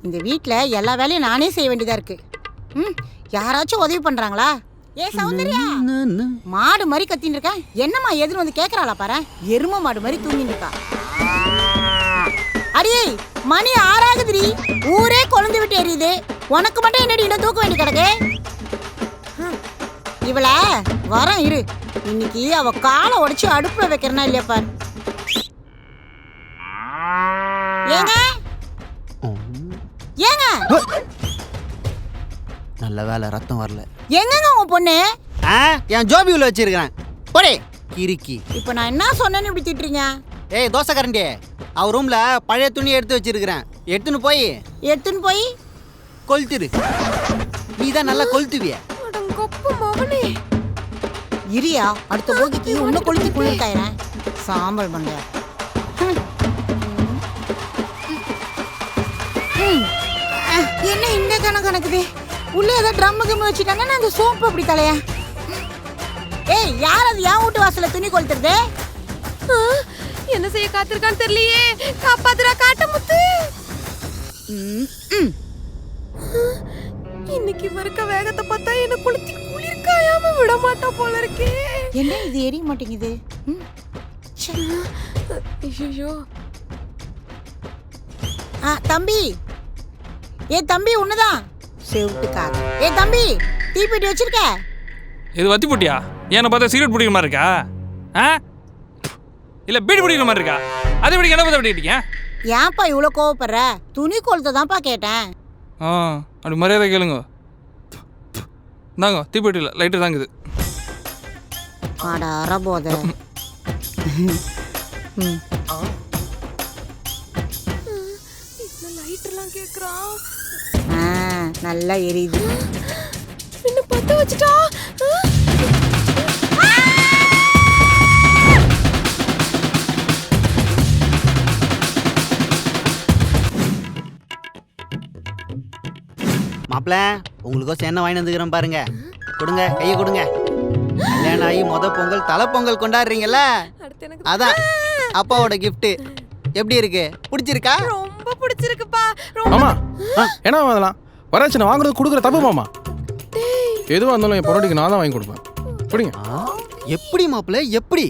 இந்த வீட்ல எல்லா வேலையும் நானே செய்ய வேண்டியதா இருக்கு. யாராச்சும் உதவி பண்றாங்களா? ஏ சௌந்தர்யா, மாடு மாதிரி கத்தின்னு இருக்கா. என்னம்மா எதுன்னு வந்து கேக்குறாளா பாரு. எரும மாடு மாதிரி தூங்கிட்டு இருக்கா. அடியே, மணி 6 ஆகுதுடி. ஊரே கொழுந்து விட்டு எரியுது. உனக்கு மட்டும் என்னடி இன்னும் தூக்க வேண்டி கிடக்கு? இவள வரேன் இரு. இன்னைக்கு அவ காலை உடைச்சு அடுப்புல வைக்கிறனா இல்லையா பாரு. ஏங்க ஏங்க, நல்ல வேலை ரத்தம் வரல. எங்கங்க உங்க பொண்ணு? என் ஜோபியூல வச்சிருக்கேன். போடே கிறுக்கி. இப்ப நான் என்ன சொன்னேன்னு இப்படி திட்டுறீங்க? ஏய் தோசை கரண்டி, அவ ரூம்ல பழைய துணி எடுத்து வச்சிருக்கிறேன். எடுத்துன்னு போய் கொளுத்துரு. நீ தான் நல்லா கொளுத்துவிய. இரியா, அடுத்த போகிக்கு இன்னும் கொளுத்தி குளிர்காயிறேன். சாம்பல் பண்ண என்ன இந்த கணக்குது. உள்ள ஏதோ ட்ரம் கம்மி வச்சுட்டாங்கன்னா அந்த சோப்பு அப்படி தலையா. ஏய், யார் அது என் வீட்டு வாசல்ல துணி கொளுத்துறது? என்ன செய்ய காத்திருக்கான்னு தெரியலையே. காப்பாத்துறா காட்டமுத்து. இன்னைக்கு மறுக்க வேகத்தை பார்த்தா என்ன கொளுத்தி குளிர்காயாம விட மாட்டா போல இருக்கே. என்ன இது எரிய மாட்டேங்குது? ஐயோ. தம்பி, ஏ தம்பி, உன்னதான் செவுட்டுக்காக. ஏ தம்பி, தீப்பெட்டி வச்சிருக்க? இது வத்தி போட்டியா? ஏன்னு பார்த்தா சிகரெட் பிடிக்கிற மாதிரி இருக்கா? இல்ல பீடி பிடிக்கிற மாதிரி இருக்கா? அதை பிடிக்க என்ன பார்த்து பிடிக்கிட்டீங்க? ஏன்ப்பா இவ்வளோ கோவப்படுற? துணி கொளுத்த தான்ப்பா கேட்டேன். அப்படி மரியாதை கேளுங்க. தாங்க தீப்பெட்டியில் லைட்டு தாங்குது. ஆட அறபோத. லைட்லாம் கேக்குறான். நல்லா எரியுது. என்ன பத்த வச்சுட்டா? மாப்பிள, உங்களுக்கும் என்ன வாங்கி வந்துக்கிறேன் பாருங்க. கொடுங்க, கையை கொடுங்க. கல்யாணம் ஆகி பொங்கல் தலை பொங்கல் கொண்டாடுறீங்கல்ல, அதான் அப்பாவோட கிஃப்ட். எப்படி இருக்கு? பிடிச்சிருக்கா? ரொம்ப பிடிச்சிருக்குப்பா. ஆமா. என்ன அதெல்லாம் வரச்சுன வாங்குறது கொடுக்குற தப்பு மாமா. எதுவா இருந்தாலும் என் பொண்டாட்டிக்கு நான் தான் வாங்கி கொடுப்பேன். புடிங்க. எப்படி மாப்பிள, எப்படி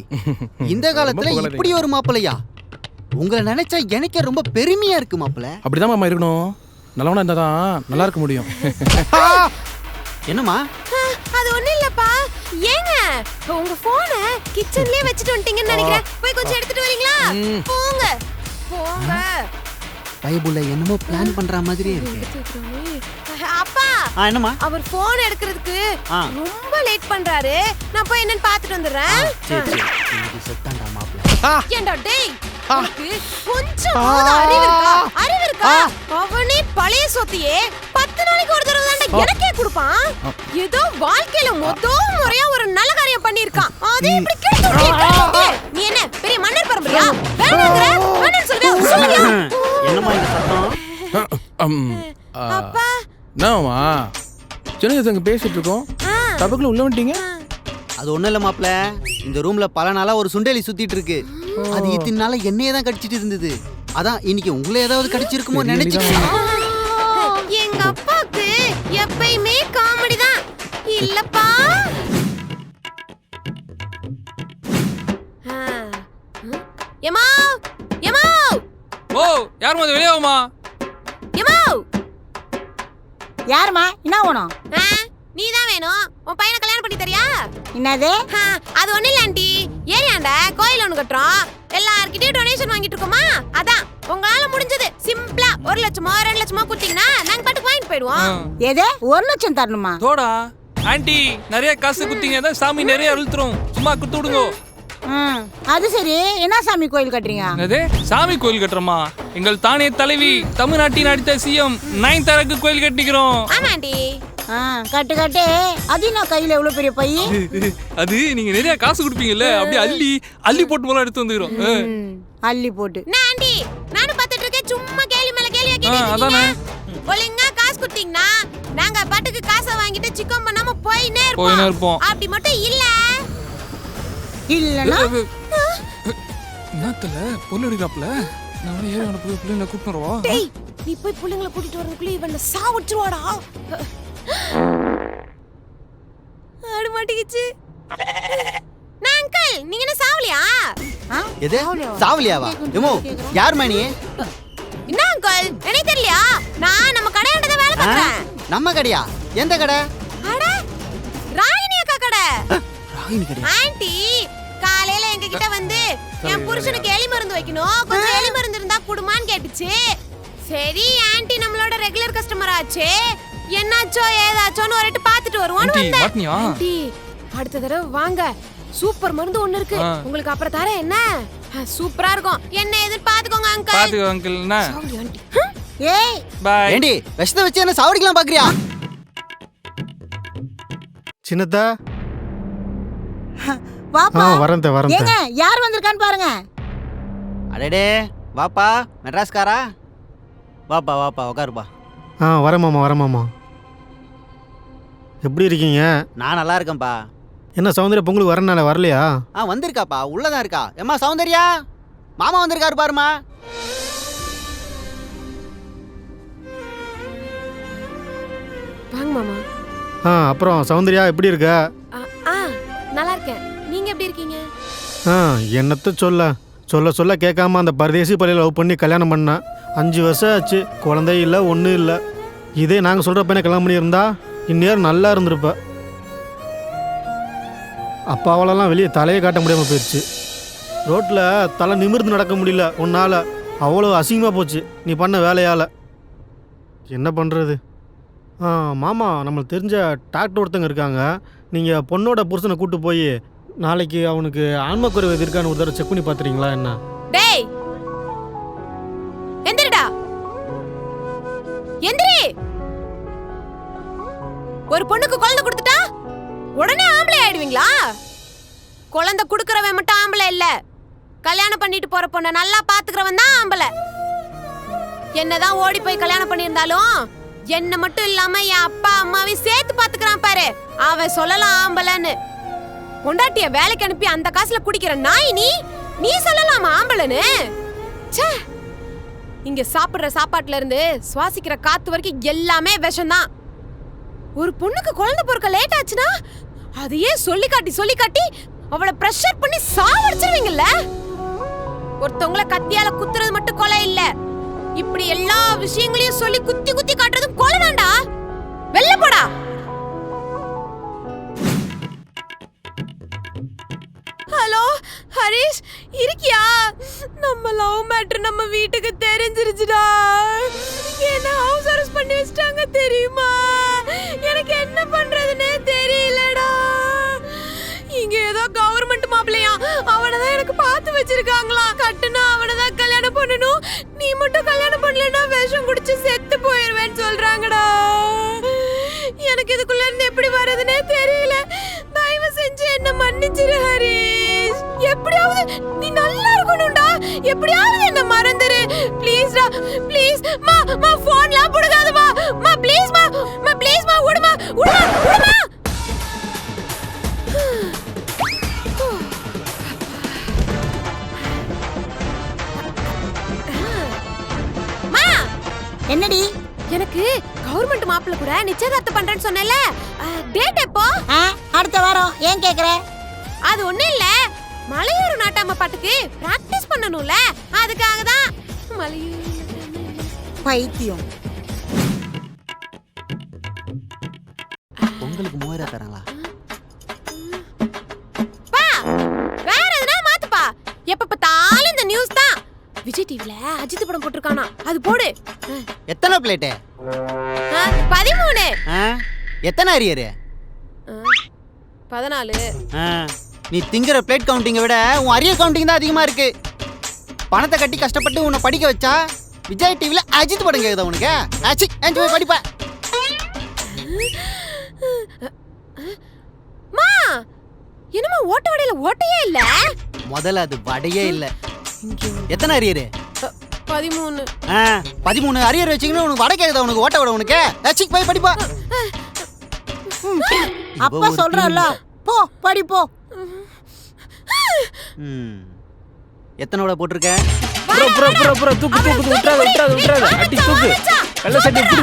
இந்த காலத்துல இப்படி ஒரு மாப்பிளையா? உங்களை நினைச்சா எனக்கே ரொம்ப பெருமையா இருக்கு மாப்பிள. அப்படிதான் மாமா இருக்கணும். நல்லவனா இருந்தா தான் நல்லா இருக்க முடியும். என்னம்மா? அது ஒண்ணு இல்லப்பா. ஏங்க உங்க போனை கிச்சன்லயே வச்சிட்டு வந்துட்டீங்கன்னு நினைக்கிறேன். போய் கொஞ்சம் எடுத்துட்டு வரீங்களா? போங்க போங்க. பைபிள்ல என்னமோ பிளான் பண்ற மாதிரி இருக்கு. அப்பா, என்னம்மா? அவர் போன் எடுக்கிறதுக்கு ரொம்ப லேட் பண்றாரு. நான் போய் என்னன்னு பாத்துட்டு வந்துடுறேன். சரி சரி. இன்னைக்கு செத்தாண்டா மாப்பிள. ஏண்டா டேய், கொஞ்சம் அறிவு இருக்கா? அவனே பழைய சொத்தையே 10 நாளைக்கு ஒரு தடவை தான் எனக்கே கொடுப்பான். ஏதோ வாழ்க்கையில முறையா ஒரு நல்ல காரியம் பண்ணிருக்கான். அதே இப்படி கேட்டு நீ என்ன பெரிய மன்னர் பரம்பரையா? வேணும்னு சொல்லுங்க. என்னம்மா இந்த சத்தம்? அப்பா, என்னம்மா சின்ன பேசிட்டு இருக்கோம், தபக்குள்ள உள்ள வந்துட்டீங்க. அது ஒண்ணும் இல்ல மாப்பிள, இந்த ரூம்ல பல நாளா ஒரு சுண்டேலி சுத்திட்டு இருக்கு. அது இத்தனை நாளா என்னையே தான் கடிச்சிட்டு இருந்தது. அதான் இன்னைக்கு உங்களை ஏதாவது கடிச்சிருக்குமோ நினைச்சிட்டேன். எங்க அப்பாக்கு எப்பயுமே காமெடி தான் இல்லப்பா. எமா எமா, ஓ யாருமா அது? வெளியே வாமா. எமா, யாருமா? என்ன வேணும்? நீதான் வேணும். உன் பையனை கல்யாணம் பண்ணி தரியா? என்னது? அது ஒண்ணு இல்ல ஆண்டி. ஏரியாண்ட கோயில் ஒண்ணு கட்டுறோம். எல்லார்கிட்டயும் டொனேஷன் வாங்கிட்டு இருக்கோமா. அதான் உங்களால முடிஞ்சது சிம்பிளா 1 லட்சமோ 2 லட்சமோ கொடுத்தீங்கன்னா நாங்க பாட்டுக்கு வாங்கிட்டு போயிடுவோம். எது 1 லட்சம் தரணுமா? தோடா ஆண்டி, நிறைய காசு குத்திங்க தான் சாமி நிறைய அழுத்துறோம். சும்மா குத்து விடுங்க. அது சரி, என்ன சாமி கோயில் கட்டுறீங்க? அதே சாமி கோயில் கட்டுறோமா? எங்கள் தானே தலைவி தமிழ்நாட்டின் அடுத்த சிஎம் நயன்தாராக்கு கோயில் கட்டிக்கிறோம். ஆமா ஆண்டி. கட்டு கட்டு. அது நான் கையில எவ்வளவு பெரிய பை. அது நீங்க நிறைய காசு கொடுப்பீங்கல்ல, அப்படியே அள்ளி போட்டு போல எடுத்து வந்துக்கிறோம். அள்ளி போட்டு. நான் ஆண்டி, நானும் பார்த்துட்டு இருக்கேன். சும்மா கேள்வி மேல கேள்வியா கேட்டீங்க. ஒழுங்கா காசு கொடுத்தீங்கன்னா நாங்க பாட்டுக்கு காசை வாங்கிட்டு சிக்கன் பண்ணாம போயினே இருப்போம். அப்படி மட்டும் இல்ல இல்லனா என்னத்தல பொண்ணு எடுக்கறாப்ல. நான் ஏறி அவன போய் பிள்ளைல கூட்டி வரவா? டேய், நீ போய் பிள்ளைங்களை கூட்டிட்டு வரதுக்குள்ள இவன் சாவடிச்சிருவாடா. ஆடு மாட்டிக்கிச்சு. நான் அங்கிள், நீங்க என்ன சாவலியா? எது சாவலியாவா? எமோ யார் மணி? என்ன அங்கிள், எனக்கு தெரியலையா? நான் நம்ம கடையாண்ட தான் வேலை பார்க்கறேன். நம்ம கடையா? எந்த கடை? அட ராகினி அக்கா கடை. ராகினி கடை. ஆன்ட்டி காலையில எங்க கிட்ட வந்து என் புருஷனுக்கு எலி மருந்து வைக்கணும், கொஞ்சம் எலி மருந்து இருந்தா குடுமான்னு கேட்டுச்சு. சரி ஆன்ட்டி நம்மளோட ரெகுலர் கஸ்டமர் ஆச்சு, என்னாச்சோ ஏதாச்சோன்னு ஒருட்டு பாத்துட்டு வருவோன்னு ஆண்டி, வந்தேன். மாட்டினியா? ஆன்ட்டி அடுத்த தடவை வாங்க, சூப்பர் மருந்து ஒண்ணு இருக்கு, உங்களுக்கு அப்புறம் தரேன். என்ன சூப்பரா இருக்கும், என்ன எதிர்பார்த்துக்கோங்க அங்கிள். பாத்துக்கோ அங்கிள். என்ன சாரி ஆன்ட்டி. ஏய் பை. ஏண்டி விஷத்தை வச்சு என்ன சாவடிக்கலாம் பாக்குறியா? சின்னதா வாப்பா. வரேன் வரேன். ஏங்க யார் வந்திருக்கான்னு பாருங்க. அடடே வாப்பா மெட்ராஸ்காரா. வாப்பா வாப்பா உட்காருப்பா. வரேன் மாமா. எப்படி இருக்கீங்க? நான் நல்லா இருக்கேன்ப்பா. என்ன சௌந்தர்யா பொங்கலுக்கு வரனால வரலையா? வந்திருக்காப்பா, உள்ளதான் இருக்கா. ஏம்மா சௌந்தர்யா, மாமா வந்திருக்காரு பாருமா. வாங்க மாமா. அப்புறம் சௌந்தர்யா எப்படி இருக்க? நல்லா இருக்கேன், நீங்க எப்படி இருக்கீங்க? என்னத்த சொல்ல கேட்காம அந்த பரதேசி பள்ளியில் லவ் பண்ணி கல்யாணம் பண்ணேன். 5 வருஷம் ஆச்சு, குழந்தை இல்லை ஒன்றும் இல்லை. இதே நாங்கள் சொல்கிற பையனை கல்யாணம் பண்ணியிருந்தா இந்நேரம் நல்லா இருந்திருப்ப. அப்பாவாலலாம் வெளியே தலையை காட்ட முடியாமல் போயிடுச்சு. ரோட்டில் தலை நிமிர்ந்து நடக்க முடியல உன்னால். அவ்வளோ அசிங்கமாக போச்சு நீ பண்ண வேலையால். என்ன பண்ணுறது? மாமா, நம்மளுக்கு தெரிஞ்ச டாக்டர் ஒருத்தங்க இருக்காங்க. நீங்கள் பொண்ணோட புருஷனை கூப்பிட்டு போய் நாளைக்கு அவனுக்கு ஆன்மக்குறைவு எது இருக்கான்னு ஒரு தடவை செக் பண்ணி பார்த்துறீங்களா என்ன? டேய் எந்திரடா, எந்திரி. ஒரு பொண்ணுக்கு குழந்தை கொடுத்துட்டா உடனே ஆம்பளை ஆயிடுவீங்களா? குழந்தை கொடுக்கறவன் மட்டும் ஆம்பளை இல்ல, கல்யாணம் பண்ணிட்டு போற பொண்ணை நல்லா பாத்துக்கிறவன் தான் ஆம்பளை. என்னதான் ஓடி போய் கல்யாணம் பண்ணியிருந்தாலும் என்ன மட்டும் இல்லாம என் அப்பா அம்மாவையும் சேர்த்து பாத்துக்கிறான் பாரு, அவன் சொல்லலாம் ஆம்பளைன்னு. பொண்டாட்டிய வேலைக்கு அனுப்பி அந்த காசுல குடிக்கிற நாய் நீ சொல்லலாமா ஆம்பளைன்னு? ச்சே, இங்க சாப்பிடுற சாப்பாட்டுல இருந்து சுவாசிக்கிற காத்து வரைக்கும் எல்லாமே விஷம்தான். ஒரு பொண்ணுக்கு குழந்தை பிறக்க லேட் ஆச்சுன்னா அதையே சொல்லி காட்டி அவளை பிரஷர் பண்ணி சாவடிச்சிருவீங்கல்ல. ஒருத்தவங்கள கத்தியால குத்துறது மட்டும் கொலை இல்ல, இப்படி எல்லா விஷயங்களையும் சொல்லி குத்தி காட்டுறதும் கொலை தான்டா. வெளில போடா. ஹலோ ஹரிஷ், இருக்கியா? நம்ம லவ் மேட்டர் நம்ம வீட்டுக்கு தெரிஞ்சிருச்சுடா. என்ன ஹவுஸ் அரெஸ்ட் பண்ணி வச்சிட்டாங்க தெரியுமா? எனக்கு என்ன பண்றதுன்னே தெரியலடா. இங்க ஏதோ கவர்மெண்ட் மாப்பிள்ளையா, அவனதான் எனக்கு பார்த்து வச்சிருக்காங்களா. கட்டுனா அவனதான் கல்யாணம் பண்ணணும், நீ மட்டும் கல்யாணம் பண்ணலன்னா விஷம் குடிச்சு செத்து போயிருவேன்னு சொல்றாங்கடா. எனக்கு இதுக்குள்ள இருந்து எப்படி வர்றதுன்னே தெரியல. தயவு செஞ்சு என்ன மன்னிச்சிரு ஹரிஷ். எப்படியாவது நீ நல்லா இருக்கணும்டா, எப்படியாவது என்ன மறந்துரு ப்ளீஸ்டா, ப்ளீஸ். மா போன்லாம் புடுங்காதமா. மா ப்ளீஸ் மா ப்ளீஸ் மா, விடுமா. என்னடி? எனக்கு கவர்மெண்ட் மாப்பிள்ள கூட நிச்சயதார்த்தம் பண்றேன்னு சொன்னேல, டேட் எப்போ? அடுத்த வாரம். ஏன் கேக்குற? அது ஒண்ணு இல்ல, மலையூர் நாட்டாம பாட்டுக்கு பிராக்டிஸ் பண்ணணும்ல, அதுக்காக தான். பைத்தியம். பொங்கலுக்கு 3000 தராங்களா? பா வேற எதுனா மாத்துப்பா. எப்ப பார்த்தாலும் இந்த நியூஸ் தான். விஜய் டிவில அஜித் படம் போட்டுருக்கானா, அது போடு. எத்தனை பிளேட்டு? 13. எத்தனை அரியரு? 14. நீ திங்கிற பிளேட் கவுண்டிங்கை விட உன் அரியர் கவுண்டிங் தான் அதிகமா இருக்கு. பணத்தை கட்டி கஷ்டப்பட்டு உன்னை படிக்க வச்சா விஜய் டிவில அஜித் படம் கேக்குதா உனக்கு? ஆச்சி ஏஞ்சி போய் படிப்ப. மா என்னமா ஓட்ட வடையில ஓட்டையே இல்ல? முதல்ல அது வடையே இல்ல. எத்தனை அரியரு? 13. 13 அரியர் வச்சிங்கன்னு உனக்கு வடை கேக்குதா உனக்கு? ஓட்ட வடை உனக்கு? ஆச்சி போய் படிப்பா. அப்பா சொல்றல்ல, போ படி போ. எத்தனை விட போட்டிருக்க? புறா தூக்கு விட்டுறாத அடி தூக்கு வெள்ள சட்டி புடி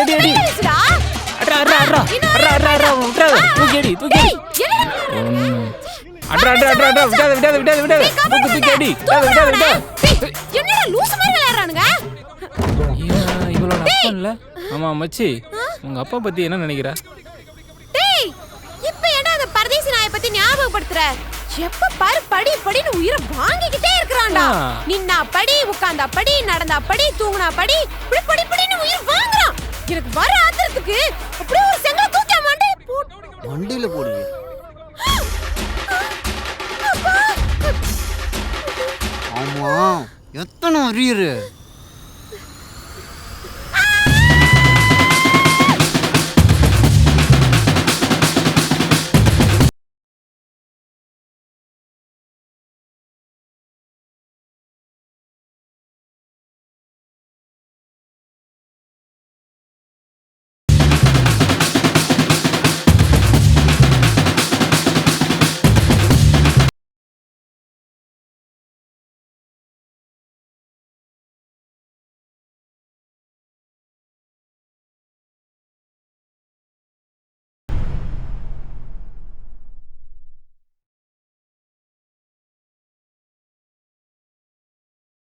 அடி பேசுடா. விட்டுறாத தூக்கி அடி விடாத தூக்கி அடி என்னடா லூசு மாதிரி விளையாடுறானுங்க? இவளோட அப்பா இல்ல? ஆமா மச்சி, உங்க அப்பா பத்தி என்ன நினைக்கிற? டேய், இப்ப என்ன அந்த பரதேசி நாயை பத்தி ஞாபகப்படுத்துற? எப்ப பாரு படி படின்னு உயிரை வாங்கிக்கிட்டே இருக்கிறான்டா. நின்னா படி, உட்கார்ந்தா படி, நடந்தா படி, தூங்குனா படி, இப்படி படி படின்னு உயிர் வாங்குறான். எனக்கு வர ஆத்திரத்துக்கு அப்படியே ஒரு செங்கல தூக்கி மண்டையில போட்டு வண்டியில போடுங்க. ஆமா, எத்தனை அரியரு?